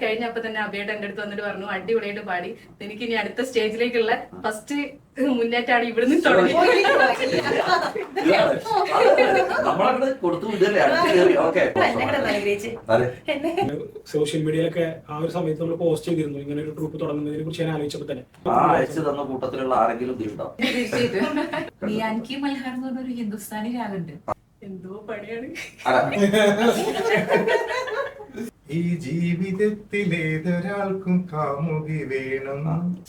കഴിഞ്ഞപ്പോ തന്നെ അബിയുടെ എന്റെ അടുത്ത് വന്നിട്ട് പറഞ്ഞു അടിപൊളിയായിട്ട് പാടി, എനിക്ക് ഇനി അടുത്ത സ്റ്റേജിലേക്കുള്ള ഫസ്റ്റ് മുന്നേറ്റാണ് ഇവിടുന്ന് തുടങ്ങി. സോഷ്യൽ മീഡിയയിലൊക്കെ ആ ഒരു സമയത്ത് നമ്മൾ പോസ്റ്റ് ചെയ്തിരുന്നു ഇങ്ങനെ ഒരു ട്രൂപ്പ് തുടങ്ങുന്നതിനെ കുറിച്ച് ഞാൻ ആലോചിച്ചപ്പോ തന്നെ അയച്ചു തന്ന കൂട്ടത്തിലുള്ള ആരെങ്കിലും മിയാൻകി മൽഹാർ എന്ന് പറഞ്ഞൊരു ഹിന്ദുസ്ഥാനി രാഗുണ്ട്, എന്തോ പണിയാണ്. ഈ ജീവിതത്തിലേതൊരാൾക്കും കാമുകി വേണം.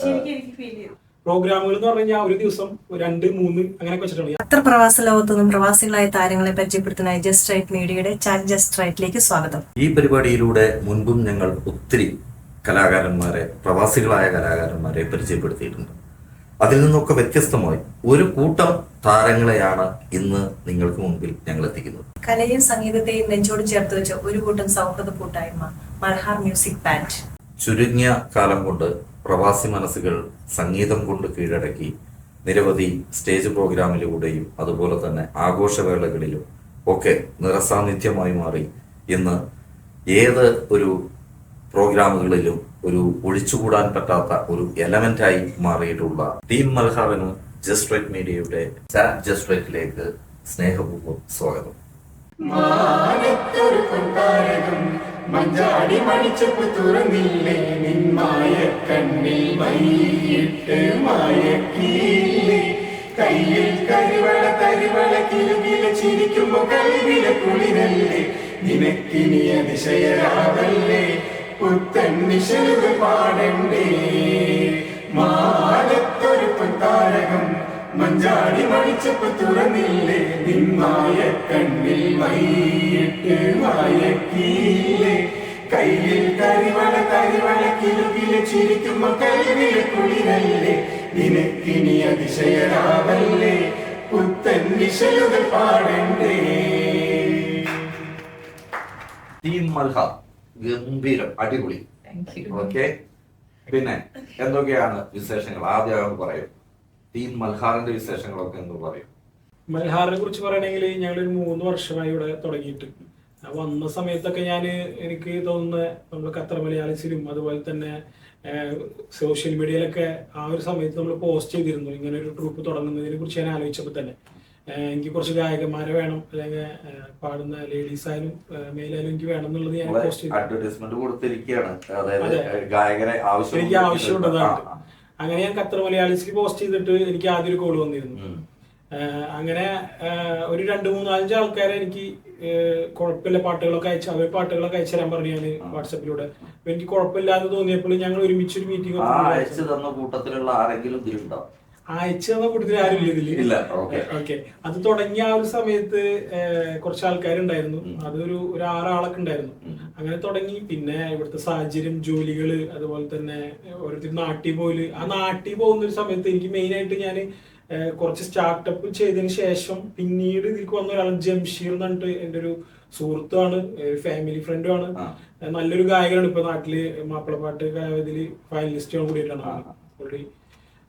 എനിക്ക് ഫീൽ ചെയ്തു. പ്രോഗ്രാമുകൾ എന്ന് പറഞ്ഞു കഴിഞ്ഞാൽ ഒരു ദിവസം 2, 3 അങ്ങനെയൊക്കെ വെച്ചിട്ടുണ്ട്. അത്ര പ്രവാസ ലോകത്തു നിന്നും പ്രവാസികളായ താരങ്ങളെ പരിചയപ്പെടുത്തുന്ന ജസ്റ്റ് റൈറ്റ് മീഡിയയുടെ ചാറ്റ് ജസ്റ്റ് റൈറ്റിലേക്ക് സ്വാഗതം. ഈ പരിപാടിയിലൂടെ മുൻപും ഞങ്ങൾ ഒത്തിരി കലാകാരന്മാരെ, പ്രവാസികളായ കലാകാരന്മാരെ പരിചയപ്പെടുത്തിയിട്ടുണ്ട്. അതിൽ നിന്നൊക്കെ വ്യത്യസ്തമായി ഒരു കൂട്ടം താരങ്ങളെയാണ് ഇന്ന് നിങ്ങൾക്ക് മുമ്പിൽ ഞങ്ങൾ എത്തിക്കുന്നത്. കലയും സംഗീതത്തെയും നെഞ്ചോട് ചേർത്ത് വെച്ച ഒരു കൂട്ടം സൗഹൃദ കൂട്ടായ്മ മൽഹാർ മ്യൂസിക് ബാൻഡ്. ചുരുങ്ങിയ കാലം കൊണ്ട് പ്രവാസി മനസ്സുകൾ സംഗീതം കൊണ്ട് കീഴടക്കി നിരവധി സ്റ്റേജ് പ്രോഗ്രാമിലൂടെയും അതുപോലെ തന്നെ ആഘോഷവേളകളിലും ഒക്കെ നിറസാന്നിധ്യമായി മാറി ഇന്ന് ഏത് ഒരു പ്രോഗ്രാമുകളിലും ഒരു ഒഴിച്ചുകൂടാൻ പറ്റാത്ത ഒരു എലമെന്റായി മാറിയിട്ടുള്ള ടീം മൽഹാറിന് ജസ്റ്റ് റൈറ്റ് മീഡിയയുടെ ചാറ്റ് ജസ്റ്റ് റൈറ്റിലേക്ക് സ്നേഹപൂർവ്വം സ്വാഗതം. മഞ്ചാടി മണിച്ചപ്പ് തുറന്നില്ലേ നിന്മായ കണ്ണിൽ മൈയിട്ട് മയക്കിയില്ലേ, കയ്യിൽ കരിവള കിലുകില ചിരിക്കുമ്പോ കൽവില കുളിരല്ലേ, നിനക്കിനി അതിശയരാവല്ലേ പുത്തൻ നിശലുകൾ പാടണ്ടേ. മാനത്തൊരു പൊൻതാരകം മഞ്ചാടി മണിച്ചപ്പ് തുറന്നില്ലേ നിന്മായ കണ്ണിൽ മൈയിട്ട് മയക്കിയില്ലേ, കയ്യിൽ കരിവള കിലുകില ചിരിക്കുമ്പോ കൽവില കുളിരല്ലേ, നിനക്കിനി അതിശയരാവല്ലേ പുത്തൻ നിശലുകൾ പാടണ്ടേ. ടീം മൽഹാർ ഗംഭീരം, അടിപൊളി. ഓക്കെ, പിന്നെ എന്തൊക്കെയാണ് വിശേഷങ്ങൾ? ആദ്യം പറയും ടീം മൽഹാറിന്റെ വിശേഷങ്ങളൊക്കെ എന്ന് പറയും. മൽഹാറിനെ കുറിച്ച് പറയണമെങ്കിൽ ഞങ്ങളൊരു 3 വർഷമായി ഇവിടെ തുടങ്ങിയിട്ട്. വന്ന സമയത്തൊക്കെ എനിക്ക് തോന്നുന്ന നമ്മൾ ഖത്തർ മലയാളീസിലും അതുപോലെ തന്നെ സോഷ്യൽ മീഡിയയിലൊക്കെ ആ ഒരു സമയത്ത് നമ്മൾ പോസ്റ്റ് ചെയ്തിരുന്നു ഇങ്ങനെ ഒരു ട്രൂപ്പ് തുടങ്ങുന്നതിനെ കുറിച്ച് ഞാൻ ആലോചിച്ചപ്പോൾ തന്നെ എനിക്ക് കുറച്ച് ഗായകന്മാരെ വേണം, അല്ലെങ്കിൽ പാടുന്ന ലേഡീസ് ആയാലും മെയിലായാലും എനിക്ക് വേണം എന്നുള്ളത് ഞാൻ പോസ്റ്റ് ചെയ്തു. അഡ്വർടൈസ്മെന്റ് കൊടുത്തിരിക്കുകയാണ്, അതായത് ഗായകരെ എനിക്ക് ആവശ്യമുള്ളതാണ്. അങ്ങനെ ഞാൻ ഖത്തർ മലയാളീസിൽ പോസ്റ്റ് ചെയ്തിട്ട് എനിക്ക് ആദ്യം ഒരു കോൾ വന്നിരുന്നു. അങ്ങനെ ഒരു 2-3-5 ആൾക്കാരെ എനിക്ക് കുഴപ്പമില്ല പാട്ടുകളൊക്കെ അവർ പാട്ടുകളൊക്കെ അയച്ചു തരാൻ പറഞ്ഞു ഞാൻ വാട്സപ്പിലൂടെ. അപ്പൊ എനിക്ക് കുഴപ്പമില്ലാതെ തോന്നിയപ്പോൾ ഞങ്ങൾ ഒരുമിച്ചൊരു മീറ്റിംഗ് അയച്ചു തന്ന കൂട്ടത്തിലുള്ള ആരെങ്കിലും അയച്ചു തന്ന കൂട്ടത്തിൽ ആരും ഇല്ല. ഓക്കെ, അത് തുടങ്ങിയ ആ ഒരു സമയത്ത് കുറച്ച് ആൾക്കാരുണ്ടായിരുന്നു, അതൊരു 6 ആളൊക്കെ ഉണ്ടായിരുന്നു. അങ്ങനെ തുടങ്ങി. പിന്നെ ഇവിടുത്തെ സാഹചര്യം, ജോലികള്, അതുപോലെ തന്നെ ഓരോരുത്തർ നാട്ടിൽ പോയില്. ആ നാട്ടിൽ പോകുന്ന ഒരു സമയത്ത് എനിക്ക് മെയിൻ ആയിട്ട് ഞാൻ കുറച്ച് സ്റ്റാർട്ടപ്പ് ചെയ്തതിന് ശേഷം പിന്നീട് ഇതിലേക്ക് വന്ന ഒരാൾ ജംഷീർ എന്ന് പറഞ്ഞിട്ട് എൻ്റെ ഒരു സുഹൃത്തുമാണ്, ഫാമിലി ഫ്രണ്ടും ആണ്, നല്ലൊരു ഗായകനാണ്. ഇപ്പൊ നാട്ടില് മാപ്പിളപ്പാട്ട് കലാവേദിയില് ഫൈനലിസ്റ്റ് കൂടിയിട്ടാണ് ഓൾറെഡി.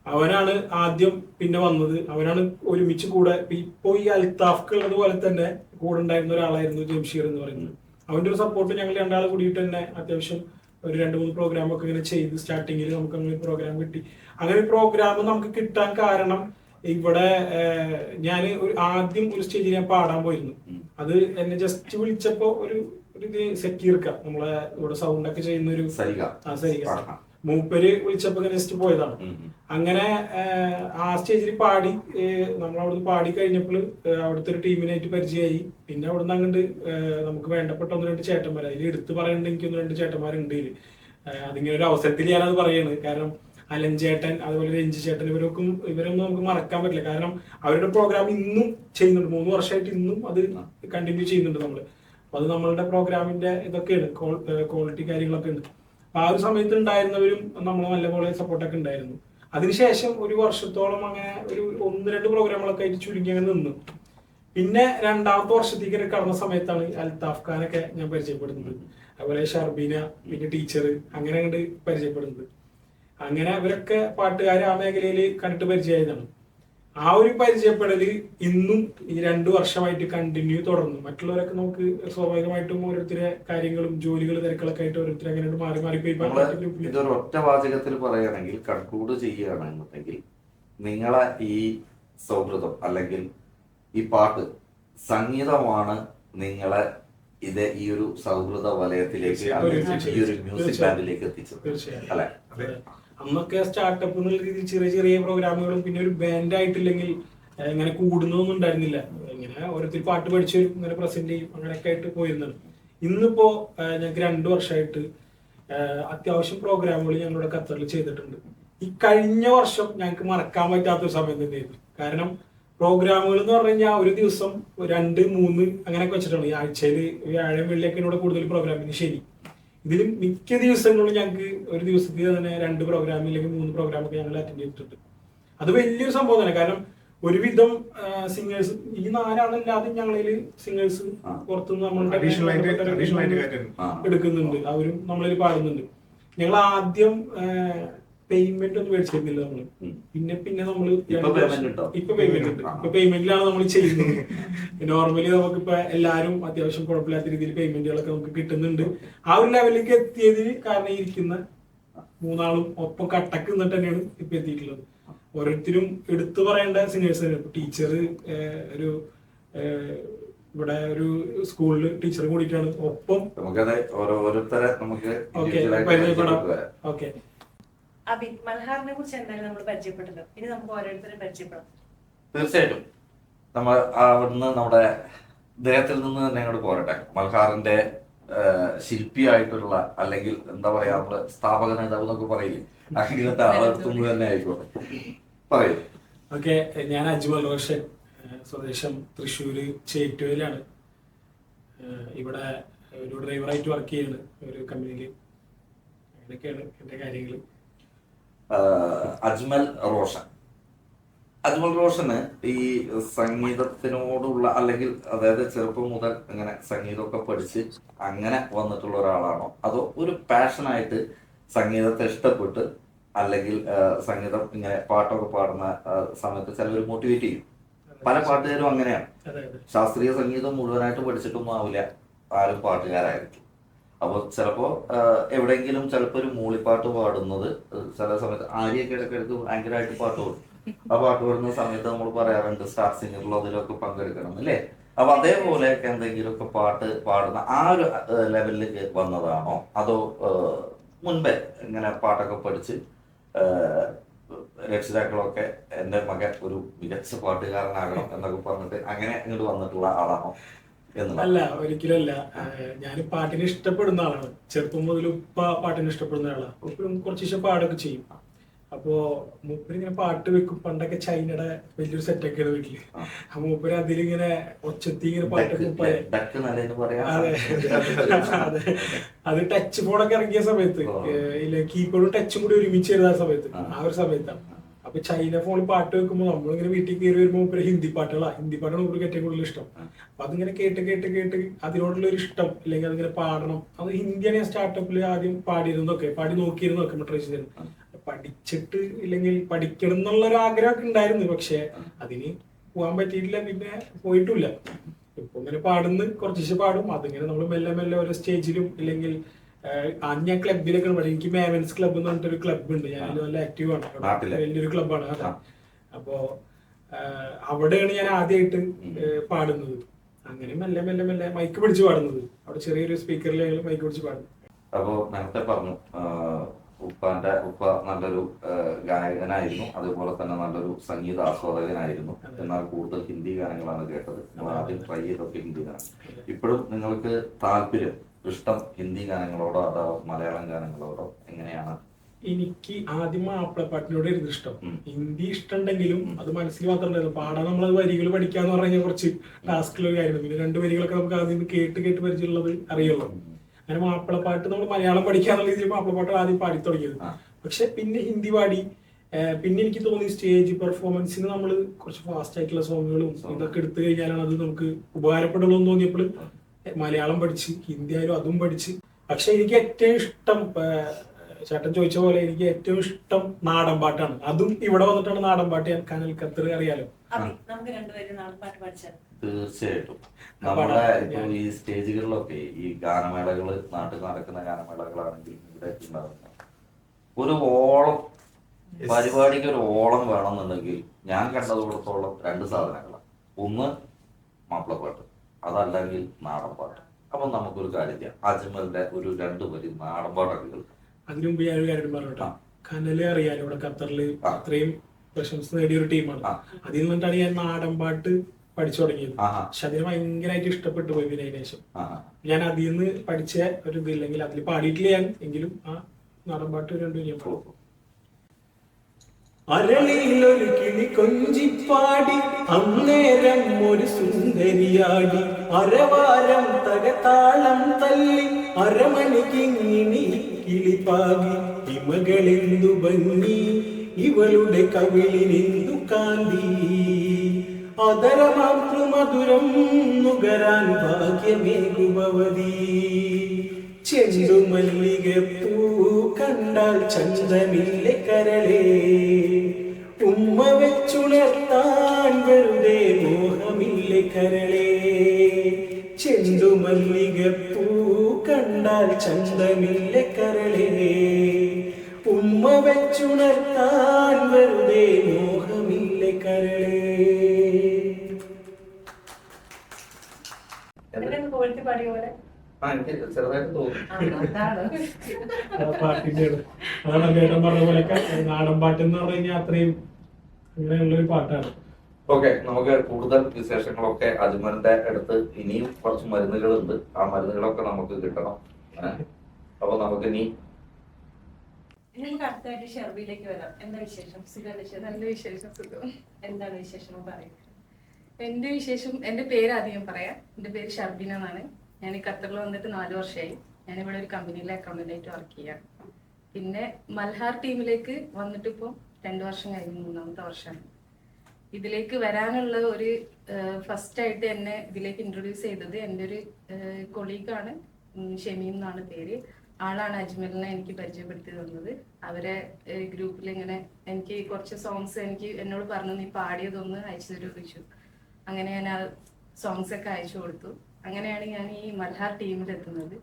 അവനാണ് ആദ്യം പിന്നെ വന്നത്. അവനാണ് ഒരുമിച്ച് കൂടെ ഇപ്പൊ ഈ അൽത്താഫ്ക്ക് ഉള്ളത് പോലെ തന്നെ കൂടെ ഉണ്ടായിരുന്ന ഒരാളായിരുന്നു ജംഷീർ എന്ന് പറയുന്നത്. അവന്റെ ഒരു സപ്പോർട്ട് ഞങ്ങൾ 2 ആൾ കൂടിയിട്ട് തന്നെ അത്യാവശ്യം ഒരു 2-3 പ്രോഗ്രാം ഒക്കെ ഇങ്ങനെ ചെയ്ത് സ്റ്റാർട്ടിങ്ങിൽ നമുക്ക് അങ്ങനെ പ്രോഗ്രാം കിട്ടി. അങ്ങനെ ഒരു പ്രോഗ്രാം നമുക്ക് കിട്ടാൻ കാരണം ഇവിടെ ഞാൻ ആദ്യം ഒരു സ്റ്റേജിൽ ഞാൻ പാടാൻ പോയിരുന്നു. അത് എന്നെ ജസ്റ്റ് വിളിച്ചപ്പോ ഒരു സക്കീർക്ക, നമ്മളെ ഇവിടെ സൗണ്ട് ഒക്കെ ചെയ്യുന്ന ഒരു സരിക മൂപ്പര് വിളിച്ചപ്പോ ജസ്റ്റ് പോയതാണ്. അങ്ങനെ ആ സ്റ്റേജിൽ പാടി, നമ്മൾ അവിടുന്ന് പാടി കഴിഞ്ഞപ്പോൾ അവിടുത്തെ ഒരു ടീമിനായിട്ട് പരിചയമായി. പിന്നെ അവിടുന്ന് അങ്ങോട്ട് നമുക്ക് വേണ്ടപ്പെട്ട 1-2 ചേട്ടന്മാർ, അതിൽ എടുത്ത് പറയേണ്ട എനിക്ക് 1-2 ചേട്ടന്മാരുണ്ട്. അതിങ്ങനെ ഒരു അവസരത്തിൽ ഞാനത് പറയാണ്. കാരണം അലൻ ചേട്ടൻ, അതുപോലെ രഞ്ജി ചേട്ടൻ, ഇവരൊന്നും നമുക്ക് മറക്കാൻ പറ്റില്ല. കാരണം അവരുടെ പ്രോഗ്രാം ഇന്നും ചെയ്യുന്നുണ്ട്. 3 വർഷമായിട്ട് ഇന്നും അത് കണ്ടിന്യൂ ചെയ്യുന്നുണ്ട് നമ്മള്. അപ്പൊ അത് നമ്മളുടെ പ്രോഗ്രാമിന്റെ ഇതൊക്കെയാണ്, ക്വാളിറ്റി കാര്യങ്ങളൊക്കെ ഉണ്ട്. അപ്പൊ ആ ഒരു സമയത്ത് ഉണ്ടായിരുന്നവരും നമ്മൾ നല്ലപോലെ സപ്പോർട്ടൊക്കെ ഉണ്ടായിരുന്നു. അതിനുശേഷം ഒരു വർഷത്തോളം അങ്ങനെ ഒരു 1-2 പ്രോഗ്രാമുകളൊക്കെ ആയിട്ട് ചുരുങ്ങി അങ്ങനെ നിന്നു. പിന്നെ 2ാമത്തെ വർഷത്തേക്ക് കടന്ന സമയത്താണ് അൽത്താഫ് ഖാനൊക്കെ ഞാൻ പരിചയപ്പെടുന്നത്, അതുപോലെ ഷർബീന, പിന്നെ ടീച്ചർ, അങ്ങനെ അങ്ങോട്ട് പരിചയപ്പെടുന്നത്. അങ്ങനെ അവരൊക്കെ പാട്ടുകാർ ആ മേഖലയിൽ കണ്ടിട്ട് പരിചയമായതാണ്. ആ ഒരു പരിചയപ്പെടല് ഇന്നും ഈ 2 വർഷമായിട്ട് കണ്ടിന്യൂ തുടർന്നു. മറ്റുള്ളവരൊക്കെ നമുക്ക് സ്വാഭാവികമായിട്ടും ഓരോരുത്തരെ കാര്യങ്ങളും ജോലികൾ തിരക്കുകളൊക്കെ ആയിട്ട് ഓരോരുത്തർ അങ്ങനെ മാറി മാറി പോയി. ഇതൊരു ഒറ്റ വാചകത്തിൽ പറയുകയാണെങ്കിൽ കൺക്ലൂഡ് ചെയ്യുകയാണെന്നുണ്ടെങ്കിൽ നിങ്ങളെ ഈ സൗഹൃദം അല്ലെങ്കിൽ ഈ പാട്ട് സംഗീതമാണ് നിങ്ങളെ ഈ ഒരു സൗഹൃദ വലയത്തിലേക്ക് ഈ ഒരു മ്യൂസിക് ബാൻഡിലേക്ക് എത്തിച്ചത് അല്ലെ? അന്നൊക്കെ സ്റ്റാർട്ടപ്പ് എന്നുള്ള രീതിയിൽ ചെറിയ ചെറിയ പ്രോഗ്രാമുകളും പിന്നെ ഒരു ബാൻഡ് ആയിട്ടില്ലെങ്കിൽ ഇങ്ങനെ കൂടുന്നതൊന്നും ഉണ്ടായിരുന്നില്ല. ഇങ്ങനെ ഓരോരുത്തർ പാട്ട് പഠിച്ചു ഇങ്ങനെ പ്രസന്റ് ചെയ്യും അങ്ങനെയൊക്കെ ആയിട്ട് പോയിരുന്നത്. ഇന്നിപ്പോ ഞങ്ങൾക്ക് 2 വർഷമായിട്ട് അത്യാവശ്യം പ്രോഗ്രാമുകൾ ഞങ്ങളുടെ ഖത്തറിൽ ചെയ്തിട്ടുണ്ട്. ഈ കഴിഞ്ഞ വർഷം ഞങ്ങൾക്ക് മറക്കാൻ പറ്റാത്തൊരു സമയം തന്നെയായിരുന്നു. കാരണം പ്രോഗ്രാമുകൾ എന്ന് പറഞ്ഞു കഴിഞ്ഞാൽ ഒരു ദിവസം 2, 3 അങ്ങനെയൊക്കെ വെച്ചിട്ടാണ്. ഈ ആഴ്ചയിൽ വ്യാഴം വെള്ളിയൊക്കെ ഇവിടെ കൂടുതൽ പ്രോഗ്രാമിന് ശരി. ഇതിലും മിക്ക ദിവസങ്ങളിലും ഞങ്ങൾക്ക് ഒരു ദിവസത്തിൽ തന്നെ 2 പ്രോഗ്രാം അല്ലെങ്കിൽ 3 പ്രോഗ്രാം ഒക്കെ ഞങ്ങൾ അറ്റൻഡ് ചെയ്തിട്ടുണ്ട്. അത് വലിയൊരു സംഭവം തന്നെ. കാരണം ഒരുവിധം സിംഗേഴ്സ് ഈ 4 ആളല്ലാതെ ഞങ്ങളിൽ സിംഗേഴ്സ് പുറത്തുനിന്ന് നമ്മളുടെ എടുക്കുന്നുണ്ട്. അവരും നമ്മളിൽ പാടുന്നുണ്ട്. ഞങ്ങൾ ആദ്യം പേയ്മെന്റ് ഒന്നും മേടിച്ചിരുന്നില്ല നമ്മള്. പിന്നെ നമ്മള് ഇപ്പൊ പേയ്മെന്റിലാണ് നമ്മൾ ചെയ്യുന്നത്. നോർമലി നമുക്കിപ്പോ എല്ലാരും അത്യാവശ്യം കുഴപ്പമില്ലാത്ത രീതിയിൽ പേയ്മെന്റുകളൊക്കെ നമുക്ക് കിട്ടുന്നുണ്ട്. ആ ഒരു ലെവലിലേക്ക് എത്തിയതിന് കാരണം ഇരിക്കുന്ന 3 ആളും ഒപ്പം കട്ടക്ക് നിന്നിട്ട് തന്നെയാണ് ഇപ്പൊ എത്തിയിട്ടുള്ളത്. ഓരോരുത്തരും എടുത്തു പറയേണ്ട സിംഗേഴ്സ് ആണ്. ടീച്ചർ ഒരു ഇവിടെ ഒരു സ്കൂളില് ടീച്ചർ കൂടിയിട്ടാണ്. ഒപ്പം ഓരോരുത്തരെ നമുക്ക് ഓക്കെ. അബിൻ, മൽഹാറിനെ കുറിച്ച് എന്തായാലും നമ്മൾ പരിചയപ്പെട്ടല്ലോ. ഇനി നമുക്ക് ഓരോരുത്തരെ പരിചയപ്പെടാം. തീർച്ചയായിട്ടും നമ്മൾ അവിടുന്ന് നമ്മുടെ ഇദ്ദേഹത്തിൽ നിന്ന് തന്നെ അങ്ങോട്ട് പോരട്ടെ. മൽഹാറിന്റെ ശില്പിയായിട്ടുള്ള അല്ലെങ്കിൽ എന്താ പറയാ നമ്മള് സ്ഥാപക നേതാവ് എന്നൊക്കെ പറയില്ലേ, അങ്ങനത്തെ ആളെടുത്തുനിന്ന് തന്നെ ആയിക്കോട്ടെ പറയൂ. ഓക്കെ, ഞാൻ അജ്മൽ റോഷൻ, സ്വദേശം തൃശ്ശൂര് ചേറ്റുവയിലാണ്. ഇവിടെ ഒരു ഡ്രൈവറായിട്ട് വർക്ക് ചെയ്യുന്നു ഒരു കമ്പനിയിൽ. അങ്ങനെയൊക്കെയാണ് എന്റെ കാര്യങ്ങൾ. അജ്മൽ റോഷന് ഈ സംഗീതത്തിനോടുള്ള അല്ലെങ്കിൽ അതായത് ചെറുപ്പം മുതൽ ഇങ്ങനെ സംഗീതമൊക്കെ പഠിച്ച് അങ്ങനെ വന്നിട്ടുള്ള ഒരാളാണോ, അതോ ഒരു പാഷനായിട്ട് സംഗീതത്തെ ഇഷ്ടപ്പെട്ട് അല്ലെങ്കിൽ സംഗീതം ഇങ്ങനെ പാട്ടൊക്കെ പാടുന്ന സമയത്ത് ചിലവർ മോട്ടിവേറ്റ് ചെയ്യും. പല പാട്ടുകാരും അങ്ങനെയാണ്. ശാസ്ത്രീയ സംഗീതം മുഴുവനായിട്ട് പഠിച്ചിട്ടൊന്നും ആവില്ല ആരും പാട്ടുകാരായിരിക്കും. അപ്പൊ ചിലപ്പോ എവിടെയെങ്കിലും ചിലപ്പോ ഒരു മൂളിപ്പാട്ട് പാടുന്നത് ചില സമയത്ത് ആര്യൊക്കെ ഇടയ്ക്കിടയ്ക്ക് ഭയങ്കരമായിട്ട് പാട്ട് പാടും. ആ പാട്ട് പാടുന്ന സമയത്ത് നമ്മൾ പറയാറുണ്ട് സ്റ്റാർ സിംഗറിലോ അതിലൊക്കെ പങ്കെടുക്കണം അല്ലേ. അപ്പൊ അതേപോലെയൊക്കെ എന്തെങ്കിലുമൊക്കെ പാട്ട് പാടുന്ന ആ ഒരു ലെവലിലേക്ക് വന്നതാണോ, അതോ മുൻപേ ഇങ്ങനെ പാട്ടൊക്കെ പഠിച്ച് രക്ഷിതാക്കളൊക്കെ എൻ്റെ മകൻ ഒരു മികച്ച പാട്ടുകാരനാകണം എന്നൊക്കെ പറഞ്ഞിട്ട് അങ്ങനെ ഇങ്ങോട്ട് വന്നിട്ടുള്ള ആളാണോ? അല്ല, ഒരിക്കലും അല്ല. ഞാൻ പാട്ടിനെ ഇഷ്ടപ്പെടുന്ന ആളാണ്. ചെറുപ്പം മുതൽ ഉപ്പ പാട്ടിനെ ഇഷ്ടപ്പെടുന്ന ആളാണ്. ഇപ്പോഴും കുറച്ച് പാടൊക്കെ ചെയ്യും. അപ്പോ മൂപ്പര് ഇങ്ങനെ പാട്ട് വെക്കും. പണ്ടൊക്കെ ചൈനയുടെ വലിയൊരു സെറ്റൊക്കെയാണ് വീട്ടില്. ആ മൂപ്പര് അതിലിങ്ങനെ ഒച്ചത്തി ഇങ്ങനെ പാട്ടൊക്കെ അതെ, അത് ടച്ച് ഫോണൊക്കെ ഇറങ്ങിയ സമയത്ത് ഇല്ല കീബോർഡും ടച്ചും കൂടി ഒരുമിച്ച് വരുന്ന സമയത്ത് ആ ഒരു സമയത്താണ്. അപ്പൊ ചൈന ഫോണിൽ പാട്ട് വെക്കുമ്പോൾ നമ്മളിങ്ങനെ വീട്ടിൽ കയറി വരുമ്പോൾ ഹിന്ദി പാട്ടാണ് നമുക്ക് ഏറ്റവും കൂടുതൽ ഇഷ്ടം. അപ്പൊ അതിങ്ങനെ കേട്ട് അതിനോടുള്ള ഒരു ഇഷ്ടം അല്ലെങ്കിൽ അതിങ്ങനെ പാടണം. അത് ഹിന്ദിയാണ് ഞാൻ സ്റ്റാർട്ടപ്പിൽ ആദ്യം പാടിയിരുന്നതൊക്കെ, പാടി നോക്കിയിരുന്നതൊക്കെ ട്രൈ ചെയ്തിരുന്നു. പഠിച്ചിട്ട് ഇല്ലെങ്കിൽ പഠിക്കണം എന്നുള്ള ഒരു ആഗ്രഹമൊക്കെ ഉണ്ടായിരുന്നു. പക്ഷെ അതിന് പോകാൻ പറ്റിയിട്ടില്ല, പിന്നെ പോയിട്ടില്ല. ഇപ്പൊ ഇങ്ങനെ കുറച്ച് പാടും. അതിങ്ങനെ നമ്മൾ മെല്ലെ മെല്ലെ ഓരോ സ്റ്റേജിലും ഇല്ലെങ്കിൽ ഞാൻ ക്ലബിലൊക്കെ പഠിക്കും. എനിക്ക് മേമൻസ് ക്ലബ് എന്ന് പറഞ്ഞിട്ടൊരു ക്ലബ് ഉണ്ട്. ഞാൻ നല്ല ആക്റ്റീവ് ആണ്. വലിയൊരു ക്ലബാണ്. അപ്പോ അവിടെയാണ് ഞാൻ ആദ്യമായിട്ട് പാടുന്നത്. അങ്ങനെ മെല്ലെ മെല്ലെ മെല്ലെ മൈക്ക് പിടിച്ച് പാടുന്നത്. അവിടെ ചെറിയൊരു സ്പീക്കറിൽ മൈക്ക് പിടിച്ച് പാടുന്നത്. അപ്പോ നേരത്തെ പറഞ്ഞു ഉപ്പ നല്ലൊരു ഗായകനായിരുന്നു, അതുപോലെ തന്നെ നല്ലൊരു സംഗീത ആസ്വാദകനായിരുന്നു. എന്നാൽ കൂടുതൽ ഹിന്ദി ഗാനങ്ങളാണ് കേട്ടത്. നമ്മൾ ആദ്യം ട്രൈ ചെയ്തൊക്കെ ഹിന്ദി ഗാനം. ഇപ്പോഴും നിങ്ങൾക്ക് താല്പര്യം ഇഷ്ടം ഹിന്ദി ഗാനങ്ങളോടോ അതോ മലയാളം ഗാനങ്ങളോടോ എങ്ങനെയാണ്? എനിക്ക് ആദ്യം മാപ്പിളപ്പാട്ടിനോടായിരുന്നു ഇഷ്ടം. ഹിന്ദി ഇഷ്ടമുണ്ടെങ്കിലും അത് മനസ്സിൽ മാത്രം ഉണ്ടായിരുന്നു. പാടാൻ നമ്മളത് വരികൾ പഠിക്കാന്ന് പറഞ്ഞാൽ കുറച്ച് ടാസ്കുള്ള കാര്യമാണ്. പിന്നെ 2 വരികളൊക്കെ നമുക്ക് ആദ്യം കേട്ട് പരിചയമുള്ളത് അറിയുള്ളൂ. അങ്ങനെ മാപ്പിളപ്പാട്ട് നമ്മൾ മലയാളം പഠിക്കാന്നുള്ള രീതിയിൽ മാപ്പിളപ്പാട്ട് ആദ്യം പാടി തുടങ്ങിയത്. പക്ഷെ പിന്നെ ഹിന്ദി പാടി. പിന്നെ എനിക്ക് തോന്നി സ്റ്റേജ് പെർഫോമൻസിന് നമ്മൾ കുറച്ച് ഫാസ്റ്റ് ആയിട്ടുള്ള സോങ്ങുകളും ഇതൊക്കെ എടുത്തു കഴിഞ്ഞാലാണ് അത് നമുക്ക് ഉപകാരപ്പെടുള്ളൂ എന്ന് തോന്നിയപ്പോൾ മലയാളം പഠിച്ച് ഹിന്ദി ആയാലും അതും പഠിച്ച്. പക്ഷെ എനിക്ക് ഏറ്റവും ഇഷ്ടം ചേട്ടൻ ചോദിച്ച പോലെ എനിക്ക് ഏറ്റവും ഇഷ്ടം നാടൻ പാട്ടാണ്. അതും ഇവിടെ വന്നിട്ടാണ് നാടൻ പാട്ട് ഞാൻ കനൽ ഖത്തർ അറിയാലോ. നമുക്ക് രണ്ടുപേരും നാടൻ പാട്ട് പഠിച്ചാൽ തീർച്ചയായിട്ടും നമ്മുടെ ഇപ്പൊ ഈ സ്റ്റേജുകളിലൊക്കെ ഈ ഗാനമേളകള്, നാട്ടിൽ നടക്കുന്ന ഗാനമേളകളാണെങ്കിൽ ഇവിടെ ഉണ്ടാകുന്ന ഒരു ഓളം പരിപാടിക്ക് ഒരു ഓളം വേണമെന്നുണ്ടെങ്കിൽ ഞാൻ കണ്ടതോടത്തോളം 2 സാധനങ്ങളാണ്. ഒന്ന് മാപ്പിളപ്പാട്ട്, അതല്ലെങ്കിൽ നാടൻ പാട്ട്. അപ്പൊ നമുക്കൊരു കാര്യം ചെയ്യാം, അജ്മലിന്റെ ഒരു 2 വരി നാടൻ പാട്ടൊക്കെ. അതിനു മുമ്പ് ഞാൻ ഒരു കാര്യം പറഞ്ഞോട്ടെ, കനല് അറിയാലോ ഇവിടെ ഖത്തറില് അത്രയും പ്രശംസ നേടിയ ഒരു ടീമാണ്. അതിൽ നിന്നിട്ടാണ് ഞാൻ നാടൻ പാട്ട് പഠിച്ചു തുടങ്ങിയത്. പക്ഷെ അതിന് ഭയങ്കരമായിട്ട് ഇഷ്ടപ്പെട്ടു പോയി. പിന്നെ ശേഷം ഞാൻ അതിൽ നിന്ന് പഠിച്ച ഒരു ഇതില്ലെങ്കിൽ അതിൽ പാടിയിട്ടില്ല ഞാൻ, എങ്കിലും ആ നാടൻ പാട്ട് രണ്ടും ഞാൻ പോകും. അരളിയിലൊരു കിളി കൊഞ്ചിപ്പാടി അന്നേരം ഒരു സുന്ദരിയാടി, അരവാരം തകതാളം തല്ലി അരമണിക്കിങ്ങിണി കിളിപ്പാകി, ഇമകളെന്തു ഭംഗി ഇവളുടെ കവിളിനെന്തു കാന്തി, അതരമാതൃ മധുരം നുകരാൻ ഭാഗ്യമേകുഭവതി, ചെണ്ടുമല്ലികപ്പൂ കണ്ടാൽ ചന്തമില്ല കരളേ, ഉമ്മ വെച്ചുണർത്താൻ വെറുതെ മോഹമില്ല കരളേ, ചെണ്ടുമല്ലികപ്പൂ കണ്ടാൽ ചന്തമില്ല കരളേ, ഉമ്മ വെച്ചുണർത്താൻ വെറുതെ മോഹമില്ല കരളേ. പാടിയ പോലെ എനിക്ക് ചെറുതായിട്ട് തോന്നുന്നു. പാട്ടിന്റെ അതാണ് അദ്ദേഹം പറഞ്ഞ പോലെയൊക്കെ നാടൻ പാട്ട് എന്ന് പറഞ്ഞു കഴിഞ്ഞാൽ അത്രയും അങ്ങനെയുള്ളൊരു പാട്ടാണ്. ഓക്കെ, നമുക്ക് കൂടുതൽ വിശേഷങ്ങളൊക്കെ അജ്മലിന്റെ അടുത്ത് ഇനിയും കുറച്ച് മരുന്നുകളുണ്ട്. ആ മരുന്നുകളൊക്കെ നമുക്ക് കിട്ടണം. അപ്പൊ നമുക്ക് ഇനി നമുക്ക് അടുത്തായിട്ട് ഷെർബിയിലേക്ക് വരാം. എന്താ വിശേഷം? നല്ല വിശേഷം, സുഖം. എന്താണ് വിശേഷം പറയുന്നത്? എന്റെ വിശേഷം, എന്റെ പേര് ആദ്യം പറയാം. എന്റെ പേര് ഷർബിന എന്നാണ്. ഞാൻ ഖത്തറിൽ വന്നിട്ട് 4 വർഷമായി. ഞാനിവിടെ ഒരു കമ്പനിയിലെ അക്കൗണ്ടന്റ് ആയിട്ട് വർക്ക് ചെയ്യാം. പിന്നെ മൽഹാർ ടീമിലേക്ക് വന്നിട്ട് ഇപ്പോൾ 2 വർഷം കഴിഞ്ഞു, 3ാമത്തെ വർഷമാണ്. ഇതിലേക്ക് വരാനുള്ള ഒരു ഫസ്റ്റ് ആയിട്ട് എന്നെ ഇതിലേക്ക് ഇൻട്രൊഡ്യൂസ് ചെയ്തത് എൻ്റെ ഒരു കൊളീഗാണ്, ഷെമീം എന്നാണ് പേര്. ആളാണ് അജ്മലിനെ എനിക്ക് പരിചയപ്പെടുത്തി തന്നത്. അവരെ ഗ്രൂപ്പിൽ ഇങ്ങനെ എനിക്ക് കുറച്ച് സോങ്സ് എന്നോട് പറഞ്ഞു, നീ പാടിയതൊന്ന് അയച്ചു തരുമോ ചോദിച്ചു. അങ്ങനെ ഞാൻ ആ സോങ്സ് ഒക്കെ അയച്ചു കൊടുത്തു. അങ്ങനെയാണ് ഞാൻ ഈ മൽഹാർ ടീമിലെത്തുന്നത്.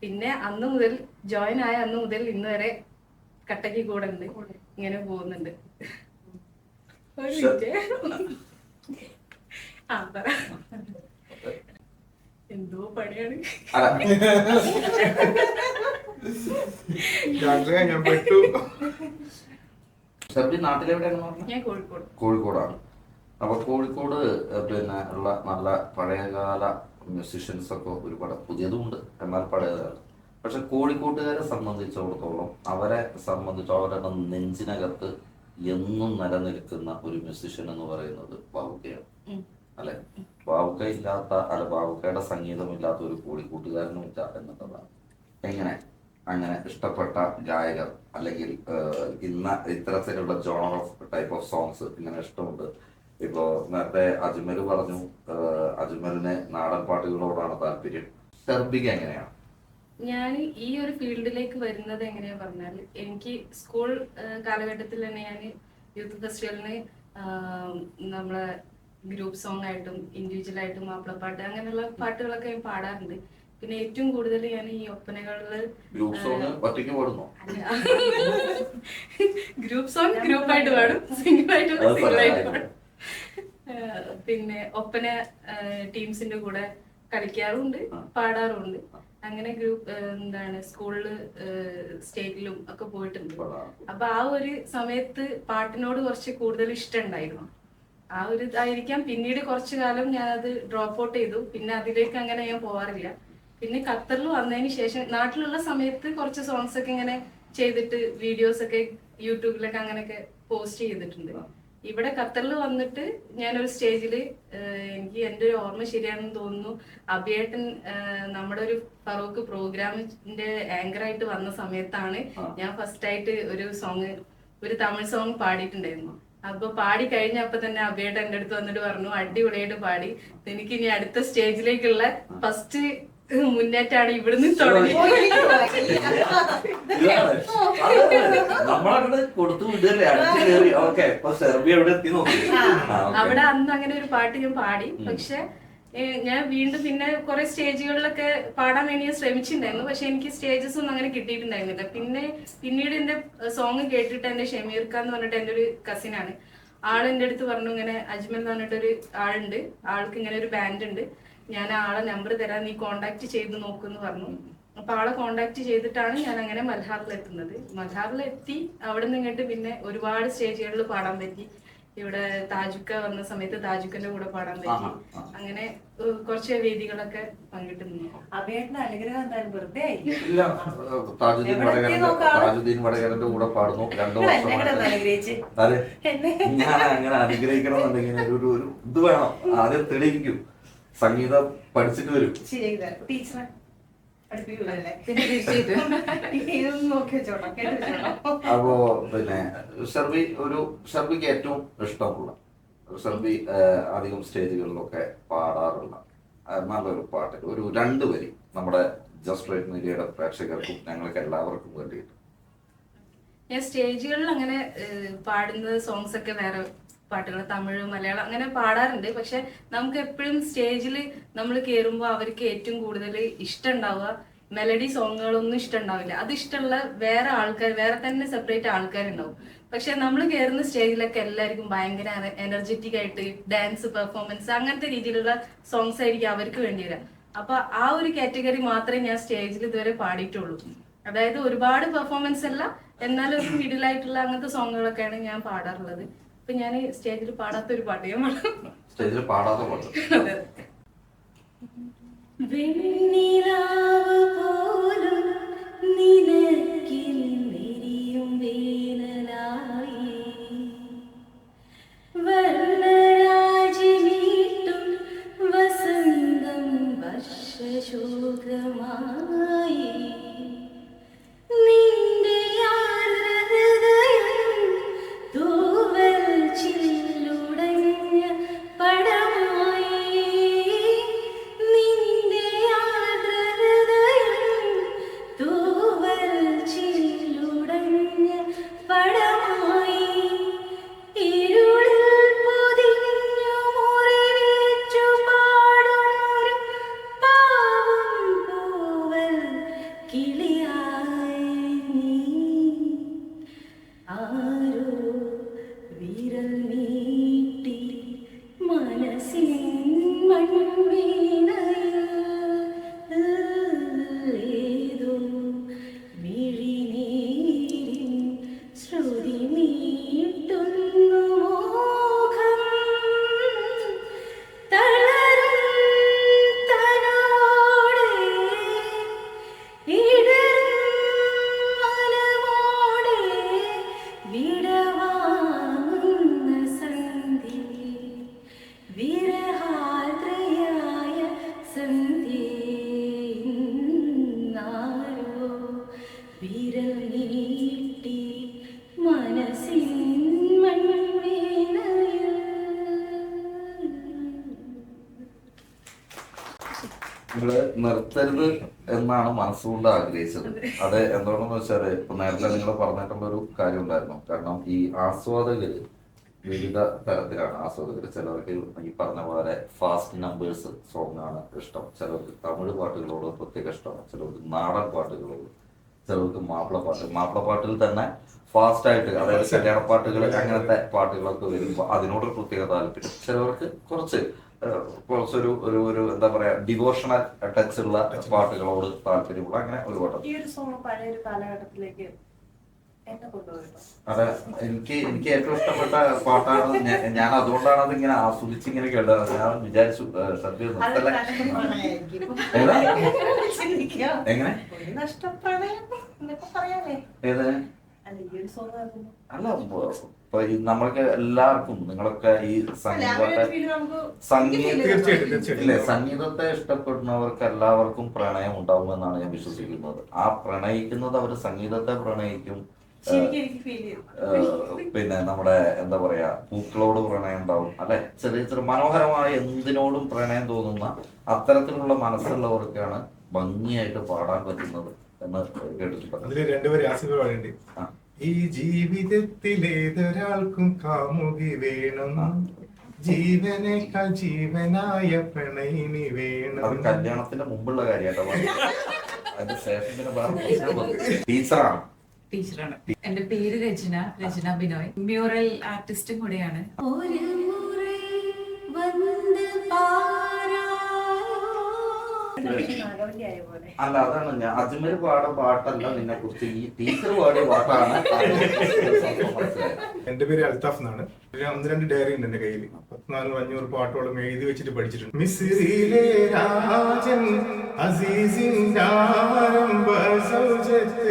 പിന്നെ അന്ന് മുതൽ ജോയിൻ ആയ അന്ന് മുതൽ ഇന്ന് വരെ കട്ടയ്ക്ക് കൂടെ ഉണ്ട്, ഇങ്ങനെ പോകുന്നുണ്ട്. ഒരു മിനിറ്റ്. ആ പറ. എന്തോ പണിയാണ്. നാട്ടിലെവിടെയാണ്? ഞാൻ കോഴിക്കോട്. കോഴിക്കോടാണ്. അപ്പൊ കോഴിക്കോട് പിന്നെ ഉള്ള നല്ല പഴയകാല മ്യൂസിഷ്യൻസ് ഒക്കെ ഒരുപാട്, പുതിയതും ഉണ്ട് എന്നാൽ പഴയതാണ്. പക്ഷെ കോഴിക്കോട്ടുകാരെ സംബന്ധിച്ചിടത്തോളം അവരുടെ നെഞ്ചിനകത്ത് എന്നും നിലനിൽക്കുന്ന ഒരു മ്യൂസിഷ്യൻ എന്ന് പറയുന്നത് ബാബുക്കയാണ്, അല്ലെ? ബാബുക്ക ഇല്ലാത്ത, ബാബുക്കയുടെ സംഗീതമില്ലാത്ത ഒരു കോഴിക്കോട്ടുകാരനും ഇല്ല എന്നുള്ളതാണ്. അങ്ങനെ ഇഷ്ടപ്പെട്ട ഗായകർ അല്ലെങ്കിൽ ഇത്തരത്തിലുള്ള genre of type of songs ഇങ്ങനെ ഇഷ്ടമുണ്ട്. ഇപ്പോ നേരത്തെ അജ്മൽ പറഞ്ഞു അജ്മലിന് നാടൻ പാട്ടുകളോടാണ് താല്പര്യം. ഷർബിക എങ്ങനെയാണ്? ഞാൻ ഈ ഒരു ഫീൽഡിലേക്ക് വരുന്നത് എങ്ങനെയാ പറഞ്ഞാൽ, എനിക്ക് സ്കൂൾ കാലഘട്ടത്തിൽ തന്നെ ഞാൻ യൂത്ത് ഫെസ്റ്റിവലിന് നമ്മളെ ഗ്രൂപ്പ് സോങ് ആയിട്ടും ഇൻഡിവിജ്വൽ ആയിട്ടും മാപ്പിളപ്പാട്ട് അങ്ങനെയുള്ള പാട്ടുകളൊക്കെ ഞാൻ പാടാറുണ്ട്. പിന്നെ ഏറ്റവും കൂടുതൽ ഞാൻ ഈ ഒപ്പനകളില് ഗ്രൂപ്പ് സോങ് ഗ്രൂപ്പായിട്ട് പാടും, സിംഗിളായിട്ട് സിംഗിളായിട്ട് പാടും. പിന്നെ ഒപ്പന ടീംസിന്റെ കൂടെ കളിക്കാറുണ്ട്, പാടാറുണ്ട്. അങ്ങനെ ഗ്രൂപ്പ് സ്കൂളില് സ്റ്റേറ്റിലും ഒക്കെ പോയിട്ടുണ്ട്. അപ്പൊ ആ ഒരു സമയത്ത് പാട്ടിനോട് കുറച്ച് കൂടുതൽ ഇഷ്ടം ഉണ്ടായിരുന്നു. ആ ഒരു ഇതായിരിക്കാം. പിന്നീട് കുറച്ചു കാലം ഞാനത് ഡ്രോപ്പ് ഔട്ട് ചെയ്തു. പിന്നെ അതിലേക്ക് അങ്ങനെ ഞാൻ പോവാറില്ല. പിന്നെ ഖത്തറിൽ വന്നതിന് ശേഷം നാട്ടിലുള്ള സമയത്ത് കുറച്ച് സോങ്സ് ഒക്കെ ഇങ്ങനെ ചെയ്തിട്ട് വീഡിയോസ് ഒക്കെ യൂട്യൂബിലൊക്കെ അങ്ങനെയൊക്കെ പോസ്റ്റ് ചെയ്തിട്ടുണ്ട്. ഇവിടെ ഖത്തറിൽ വന്നിട്ട് ഞാനൊരു സ്റ്റേജില് എനിക്ക് എൻ്റെ ഒരു ഓർമ്മ ശരിയാണെന്ന് തോന്നുന്നു, അഭിയേട്ടൻ നമ്മുടെ ഒരു ഫറൂഖ് പ്രോഗ്രാമിന്റെ ആങ്കറായിട്ട് വന്ന സമയത്താണ് ഞാൻ ഫസ്റ്റ് ആയിട്ട് ഒരു തമിഴ് സോങ് പാടിയിട്ടുണ്ടായിരുന്നു. അപ്പൊ പാടി കഴിഞ്ഞപ്പോ തന്നെ അഭിയേട്ടൻ എൻ്റെ അടുത്ത് വന്നിട്ട് പറഞ്ഞു, അടിപൊളിയായിട്ട് പാടി, എനിക്ക് ഇനി അടുത്ത സ്റ്റേജിലേക്കുള്ള ഫസ്റ്റ് മുന്നേറ്റാണ് ഇവിടുന്ന് തുടങ്ങി. നമ്മളങ്ങോട്ട് കൊടുത്തു വിടല്ലേ, അടിച്ചു കയറി. ഓക്കെ, ഇപ്പൊ സെർബിയ എവിടെ എത്തി നോക്കി. അവിടെ അന്ന് അങ്ങനെ ഒരു പാട്ട് ഞാൻ പാടി. പക്ഷെ ഞാൻ വീണ്ടും പിന്നെ കുറെ സ്റ്റേജുകളിലൊക്കെ പാടാൻ വേണ്ടി ഞാൻ ശ്രമിച്ചിട്ടുണ്ടായിരുന്നു. പക്ഷെ എനിക്ക് സ്റ്റേജസ് ഒന്നും അങ്ങനെ കിട്ടിയിട്ടുണ്ടായിരുന്നില്ല. പിന്നീട് എന്റെ സോങ് കേട്ടിട്ട് എന്റെ ഷമീർക്ക എന്ന് പറഞ്ഞിട്ട് എന്റെ ഒരു കസിനാണ്, ആള് എന്റെ അടുത്ത് പറഞ്ഞു, ഇങ്ങനെ അജ്മൽ എന്ന് പറഞ്ഞിട്ടൊരു ആളുണ്ട്, ആൾക്ക് ഇങ്ങനെ ഒരു ബാൻഡ് ഉണ്ട്, ഞാൻ ആളെ നമ്പർ തരാം, നീ കോണ്ടാക്ട് ചെയ്ത് നോക്കുന്ന് പറഞ്ഞു. അപ്പൊ ആളെ കോണ്ടാക്ട് ചെയ്തിട്ടാണ് ഞാൻ അങ്ങനെ മൽഹാറിലെത്തുന്നത്. മൽഹാറിലെത്തി അവിടെ നിന്ന് ഇങ്ങോട്ട് പിന്നെ ഒരുപാട് സ്റ്റേജുകളിൽ പാടാൻ പറ്റി. ഇവിടെ താജുക്ക വന്ന സമയത്ത് താജുക്കന്റെ കൂടെ പാടാൻ പറ്റി. അങ്ങനെ കുറച്ച് വേദികളൊക്കെ പങ്കിട്ട് നിന്നു. അഭിയേട്ടന്റെ അനുഗ്രഹം എന്തായാലും വെറുതെ ഇല്ല, താജുദ്ദീൻ വടകരന്റെ കൂടെ പാടുന്നു 2 വർഷം. അതെ, ഞാൻ അങ്ങനെ അനുഗ്രഹിക്കണം എന്നുണ്ടെങ്കിൽ ഒരു ഇത് വേണം, ആദ്യം തെളിയിക്കും, സംഗീതം പഠിച്ചിട്ട് വരും. ടീച്ചറെ അപ്പോ പിന്നെ ഷർബിക്ക് ഏറ്റവും ഇഷ്ടമുള്ള, ഷർബി അധികം സ്റ്റേജുകളിലൊക്കെ പാടാറുള്ള നല്ലൊരു പാട്ട്, ഒരു 2 വരി നമ്മുടെ ജസ്റ്റ് റൈറ്റ് മീഡിയയുടെ പ്രേക്ഷകർക്കും ഞങ്ങൾക്ക് എല്ലാവർക്കും വേണ്ടിയിട്ട്. ഞാൻ സ്റ്റേജുകളിൽ അങ്ങനെ പാടുന്ന സോങ്സ് ഒക്കെ വേറെ പാട്ടുകൾ, തമിഴ്, മലയാളം അങ്ങനെ പാടാറുണ്ട്. പക്ഷെ നമുക്ക് എപ്പോഴും സ്റ്റേജിൽ നമ്മൾ കയറുമ്പോൾ അവർക്ക് ഏറ്റവും കൂടുതൽ ഇഷ്ടം ഉണ്ടാവുക മെലഡി സോങ്ങുകളൊന്നും ഇഷ്ടം ഉണ്ടാവില്ല. അത് ഇഷ്ടമുള്ള വേറെ ആൾക്കാർ, വേറെ തന്നെ സെപ്പറേറ്റ് ആൾക്കാരുണ്ടാവും. പക്ഷെ നമ്മൾ കയറുന്ന സ്റ്റേജിലൊക്കെ എല്ലാവർക്കും ഭയങ്കര എനർജറ്റിക് ആയിട്ട് ഡാൻസ് പെർഫോമൻസ് അങ്ങനത്തെ രീതിയിലുള്ള സോങ്സ് ആയിരിക്കും അവർക്ക് വേണ്ടി വരിക. അപ്പൊ ആ ഒരു കാറ്റഗറി മാത്രമേ ഞാൻ സ്റ്റേജിൽ ഇതുവരെ പാടിയിട്ടുള്ളൂ. അതായത് ഒരുപാട് പെർഫോമൻസ് അല്ല, എന്നാലും ഒരു മിഡിൽ ആയിട്ടുള്ള അങ്ങനത്തെ സോങ്ങുകളൊക്കെയാണ് ഞാൻ പാടാറുള്ളത്. ഇപ്പൊ ഞാൻ സ്റ്റേജിൽ പാടാത്ത ഒരു പാട്ട് ഞാൻ പാടും. സ്റ്റേജിൽ പാടാത്ത പാട്ട്. വെണ്ണിലാവ് പോലും നിനക്കിൽ വിരിയും വേനലായി, വർണ്ണരാജി നീട്ടും വസന്തം വർഷശോകമായി, നിന്റെ ഹൃദയം തൂവൽ ചില്ലുടഞ്ഞ പടമായി, നിന്റെ ഹൃദയം തൂവൽ ചില്ലുടഞ്ഞ പടമായി, ഇരുളിൽ പൊതിഞ്ഞു മുറിവേച്ചു പാടുന്നൊരു പാവം പൂവൽ കിളിയായി നീ, ആരോ വിരൽ നീട്ടി മനസ്സിൻ മൺവീണയിൽ ഏതോ മിഴിനീരിൻ ശ്രുതി മീട്ടുന്നു മോഹം, തളരും തനോടെ ഇടറും മനമോടെ വിടവാങ്ങുന്ന സന്ധ്യേ, വിരഹാർദ്രയായ സന്ധ്യേ, ആരോ വിരൽ നീട്ടി മനസ്സിൻ മൺവീണയിൽ. നിങ്ങള് നിർത്തരുത് എന്നാണ് മനസ്സുകൊണ്ട് ആഗ്രഹിച്ചത്. അത് എന്തുകൊണ്ടെന്ന് വെച്ചാല് ഇപ്പൊ നേരത്തെ നിങ്ങൾ പറഞ്ഞിട്ടുള്ള ഒരു കാര്യം ഉണ്ടായിരുന്നു. കാരണം ഈ ആസ്വാദകര് വിവിധ തരത്തിലാണ് ആസ്വാദകര്. ചിലർക്ക് ഈ പറഞ്ഞ പോലെ ഫാസ്റ്റ് നമ്പേഴ്സ് സോങ് ആണ് ഇഷ്ടം, ചിലർക്ക് തമിഴ് പാട്ടുകളോട് പ്രത്യേക ഇഷ്ടമാണ്, ചിലർക്ക് നാടൻ പാട്ടുകളോട്, ചിലർക്ക് മാപ്പിളപ്പാട്ടിൽ തന്നെ ഫാസ്റ്റ് ആയിട്ട്, അതായത് കല്യാണ പാട്ടുകൾ അങ്ങനത്തെ പാട്ടുകളൊക്കെ വരുമ്പോൾ അതിനോട് പ്രത്യേക താല്പര്യം, ചിലവർക്ക് കുറച്ചൊരു ഒരു എന്താ പറയാ ഡിവോഷണൽ ടച്ച് ഉള്ള പാട്ടുകളോട് താല്പര്യമുള്ള അങ്ങനെ ഒരുപാട്. ഈ ഒരു സോങ് പഴയ ഒരു കാലഘട്ടത്തിലേക്ക് എന്നെ കൊണ്ടുപോയിരുന്നു. അതെ, എനിക്ക് ഏറ്റവും ഇഷ്ടപ്പെട്ട പാട്ടാണ്. ഞാൻ അതുകൊണ്ടാണ് അത് ഇങ്ങനെ ആസ്വദിച്ച് ഇങ്ങനെ കേട്ടത്. ഞാൻ വിചാരിച്ചു സത്യം എങ്ങനെ ഏത് അല്ല, ഇപ്പൊ നമ്മൾക്ക് എല്ലാവർക്കും നിങ്ങളൊക്കെ ഈ സംഗീതത്തെ ഇഷ്ടപ്പെടുന്നവർക്ക് എല്ലാവർക്കും പ്രണയം ഉണ്ടാവുമെന്നാണ് ഞാൻ വിശ്വസിക്കുന്നത്. ആ പ്രണയിക്കുന്നത് അവര് സംഗീതത്തെ പ്രണയിക്കും, പിന്നെ നമ്മുടെ എന്താ പറയാ പൂക്കളോട് പ്രണയം ഉണ്ടാവും, അല്ലെ, ചെറിയ ചെറിയ മനോഹരമായ എന്തിനോടും പ്രണയം തോന്നുന്ന അത്തരത്തിലുള്ള മനസ്സുള്ളവർക്കാണ് ഭംഗിയായിട്ട് പാടാൻ പറ്റുന്നത് എന്ന് കേട്ടിട്ടുണ്ട്. അതില് രണ്ടുപേരും ആസിഫ് പാടുണ്ട്. ആ. ഈ ജീവിതത്തിൽ ഏതൊരാൾക്കും കാമുകി വേണം, ജീവനേക്കാൾ ജീവനായ പ്രണയിനി അത് വേണം. കല്യാണത്തിന്റെ മുമ്പുള്ള കാര്യമായിട്ടോ. അതിന്റെ ശേഷം പിന്നെ വേറെ ടീച്ചറാണ്. ടീച്ചറാണ്. എന്റെ പേര് രചന ബിനോയ്. മ്യൂറൽ ആർട്ടിസ്റ്റും കൂടിയാണ്. അല്ല, അതാണ് ഞാൻ അജ്മൽ പാടുന്ന പാട്ടല്ല നിന്നെ കുറിച്ച് ഈ ടീച്ചർ പാടിയ പാട്ടാണ് മനസ്സിലായത്. എന്റെ പേര് അൽത്താഫ് എന്നാണ്. ഒരു 1-2 ഡയറി ഉണ്ട് എന്റെ കയ്യിൽ. 1400-500 പാട്ടോളം എഴുതി വെച്ചിട്ട് പഠിച്ചിട്ടുണ്ട്. മിസ്രിലെ രാജൻ അസീസിന്റെ ആരംഭ സൗജത്ത്,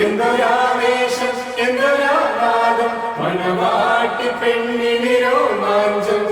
എന്തൊരാവേശം എന്തൊരാനാദം, മണവാട്ടി പെണ്ണിന് രോമാഞ്ചം,